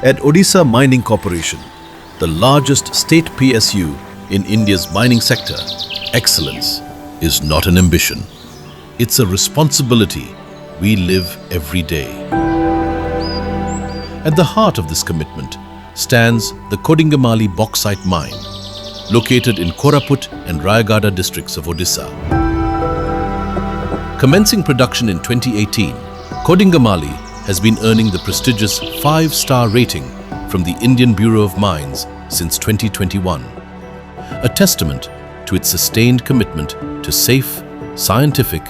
At Odisha Mining Corporation, the largest state PSU in India's mining sector, excellence is not an ambition. It's a responsibility we live every day. At the heart of this commitment stands the Kodingamali Bauxite mine, located in Koraput and Rayagada districts of Odisha. Commencing production in 2018, Kodingamali has been earning the prestigious 5-star rating from the Indian Bureau of Mines since 2021, a testament to its sustained commitment to safe, scientific,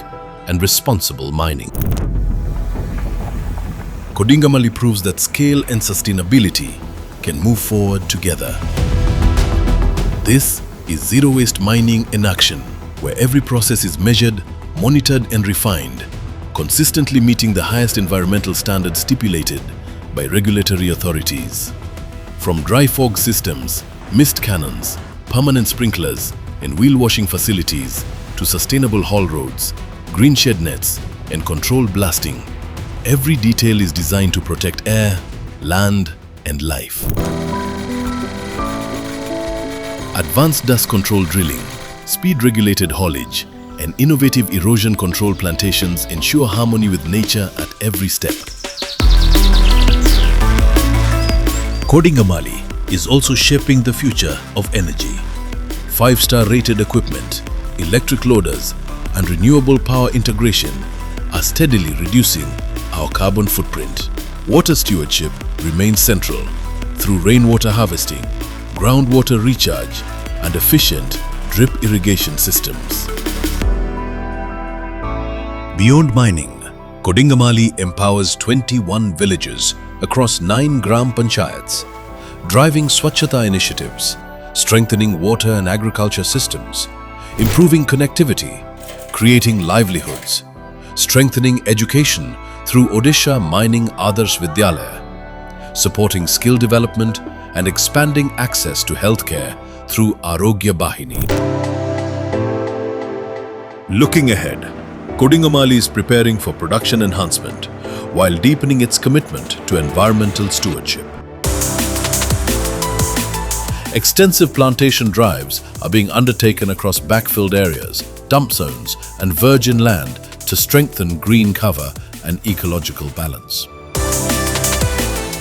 and responsible mining. Kodingamali proves that scale and sustainability can move forward together. This is zero-waste mining in action, where every process is measured, monitored, and refined, consistently meeting the highest environmental standards stipulated by regulatory authorities. From dry fog systems, mist cannons, permanent sprinklers, and wheel washing facilities to sustainable haul roads, green shed nets, and controlled blasting, every detail is designed to protect air, land, and life. Advanced dust control drilling, speed-regulated haulage, and innovative erosion control plantations ensure harmony with nature at every step. Kodingamali is also shaping the future of energy. 5-star rated equipment, electric loaders, and renewable power integration are steadily reducing our carbon footprint. Water stewardship remains central through rainwater harvesting, groundwater recharge, and efficient drip irrigation systems. Beyond mining, Kodingamali empowers 21 villages across 9 Gram Panchayats, driving Swachhata initiatives, strengthening water and agriculture systems, improving connectivity, creating livelihoods, strengthening education through Odisha Mining Adarsh Vidyalaya, supporting skill development and expanding access to healthcare through Arogya Bahini. Looking ahead, Kodingamali is preparing for production enhancement while deepening its commitment to environmental stewardship. Extensive plantation drives are being undertaken across backfilled areas, dump zones, and virgin land to strengthen green cover and ecological balance.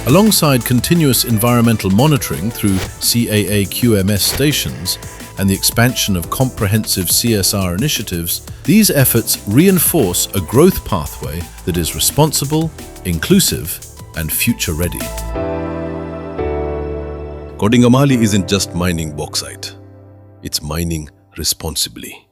Alongside continuous environmental monitoring through CAA QMS stations and the expansion of comprehensive CSR initiatives, these efforts reinforce a growth pathway that is responsible, inclusive, and future-ready. Kodingamali isn't just mining bauxite, it's mining responsibly.